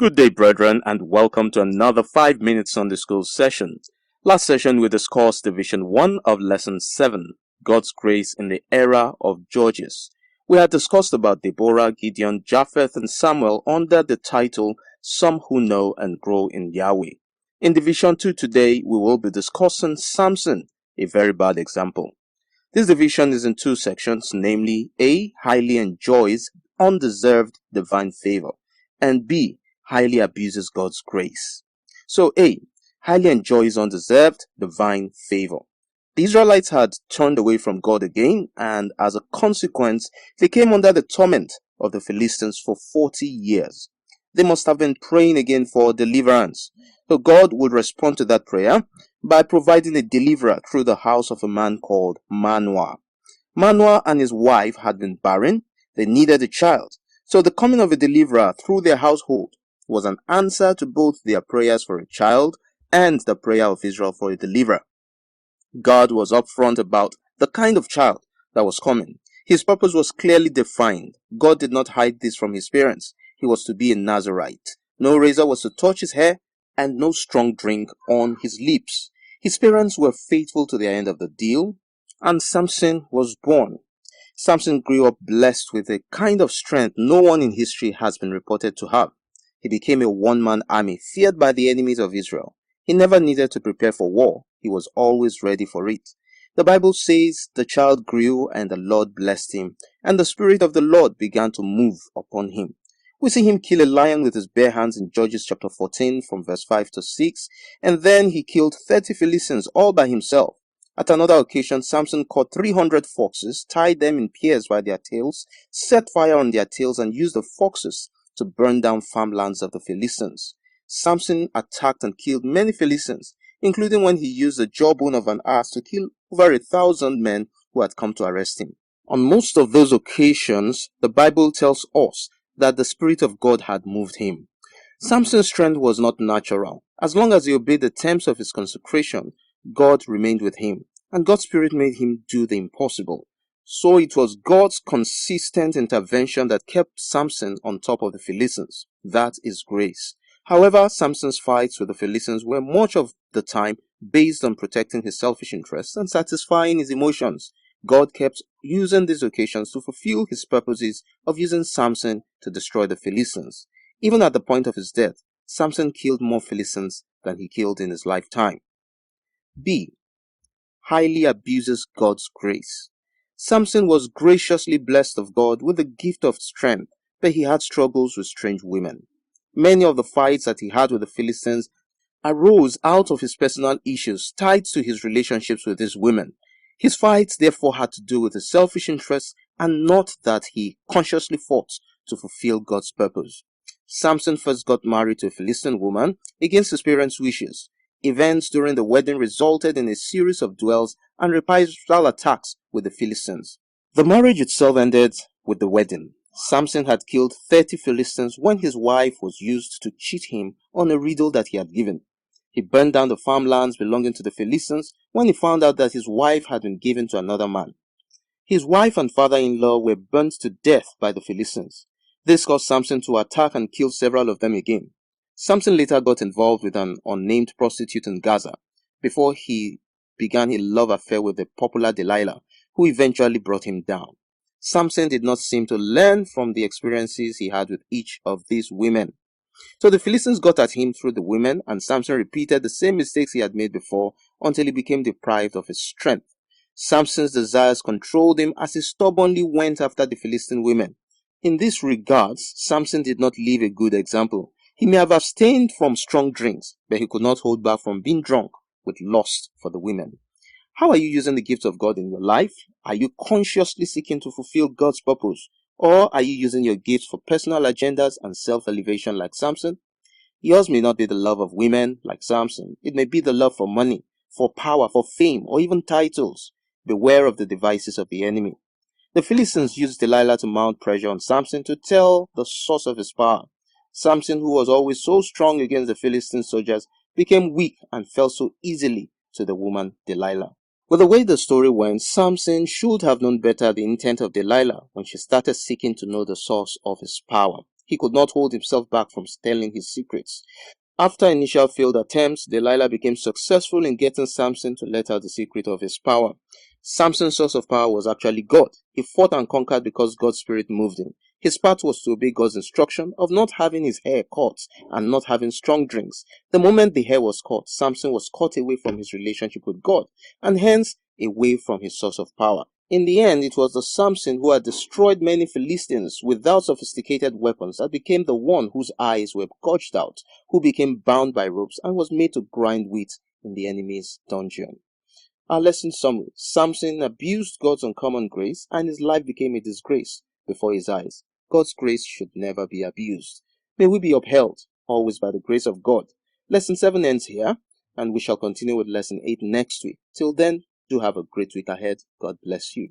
Good day, brethren, and welcome to another 5-minute Sunday School session. Last session, we discussed Division 1 of Lesson 7, God's Grace in the Era of Judges. We had discussed about Deborah, Gideon, Japheth, and Samuel under the title, Some Who Know and Grow in Yahweh. In Division 2 today, we will be discussing Samson, a very bad example. This division is in two sections, namely A, highly enjoys undeserved divine favor, and B, highly abuses God's grace. So A, highly enjoys undeserved divine favor. The Israelites had turned away from God again, and as a consequence, they came under the torment of the Philistines for 40 years. They must have been praying again for deliverance. So God would respond to that prayer by providing a deliverer through the house of a man called Manoah. Manoah and his wife had been barren. They needed a child. So the coming of a deliverer through their household was an answer to both their prayers for a child and the prayer of Israel for a deliverer. God was upfront about the kind of child that was coming. His purpose was clearly defined. God did not hide this from his parents. He was to be a Nazirite. No razor was to touch his hair, and no strong drink on his lips. His parents were faithful to the end of the deal, and Samson was born. Samson grew up blessed with a kind of strength no one in history has been reported to have. He became a one-man army, feared by the enemies of Israel. He never needed to prepare for war. He was always ready for it. The Bible says the child grew and the Lord blessed him, and the Spirit of the Lord began to move upon him. We see him kill a lion with his bare hands in Judges chapter 14 from verse 5 to 6, and then he killed 30 Philistines all by himself. At another occasion, Samson caught 300 foxes, tied them in pairs by their tails, set fire on their tails, and used the foxes to burn down farmlands of the Philistines. Samson attacked and killed many Philistines, including when he used the jawbone of an ass to kill over 1,000 men who had come to arrest him. On most of those occasions, the Bible tells us that the Spirit of God had moved him. Samson's strength was not natural. As long as he obeyed the terms of his consecration, God remained with him, and God's Spirit made him do the impossible. So it was God's consistent intervention that kept Samson on top of the Philistines. That is grace. However, Samson's fights with the Philistines were much of the time based on protecting his selfish interests and satisfying his emotions. God kept using these occasions to fulfill his purposes of using Samson to destroy the Philistines. Even at the point of his death, Samson killed more Philistines than he killed in his lifetime. B. Highly abuses God's grace. Samson was graciously blessed of God with the gift of strength, but he had struggles with strange women. Many of the fights that he had with the Philistines arose out of his personal issues tied to his relationships with these women. His fights therefore had to do with his selfish interests and not that he consciously fought to fulfill God's purpose. Samson first got married to a Philistine woman against his parents' wishes. Events during the wedding resulted in a series of duels and reprisal attacks with the Philistines. The marriage itself ended with the wedding. Samson had killed 30 Philistines when his wife was used to cheat him on a riddle that he had given. He burned down the farmlands belonging to the Philistines when he found out that his wife had been given to another man. His wife and father-in-law were burnt to death by the Philistines. This caused Samson to attack and kill several of them again. Samson later got involved with an unnamed prostitute in Gaza before he began a love affair with the popular Delilah, who eventually brought him down. Samson did not seem to learn from the experiences he had with each of these women. So the Philistines got at him through the women, and Samson repeated the same mistakes he had made before until he became deprived of his strength. Samson's desires controlled him as he stubbornly went after the Philistine women. In this regards, Samson did not leave a good example. He may have abstained from strong drinks, but he could not hold back from being drunk with lust for the women. How are you using the gift of God in your life? Are you consciously seeking to fulfill God's purpose? Or are you using your gifts for personal agendas and self-elevation like Samson? Yours may not be the love of women like Samson. It may be the love for money, for power, for fame, or even titles. Beware of the devices of the enemy. The Philistines used Delilah to mount pressure on Samson to tell the source of his power. Samson, who was always so strong against the Philistine soldiers, became weak and fell so easily to the woman Delilah. With the way the story went, Samson should have known better the intent of Delilah when she started seeking to know the source of his power. He could not hold himself back from telling his secrets. After initial failed attempts, Delilah became successful in getting Samson to let out the secret of his power. Samson's source of power was actually God. He fought and conquered because God's spirit moved him. His part was to obey God's instruction of not having his hair cut and not having strong drinks. The moment the hair was cut, Samson was cut away from his relationship with God and hence away from his source of power. In the end, it was the Samson who had destroyed many Philistines without sophisticated weapons that became the one whose eyes were gouged out, who became bound by ropes and was made to grind wheat in the enemy's dungeon. Our lesson summary: Samson abused God's uncommon grace and his life became a disgrace before his eyes. God's grace should never be abused. May we be upheld always by the grace of God. Lesson 7 ends here, and we shall continue with lesson 8 next week. Till then, do have a great week ahead. God bless you.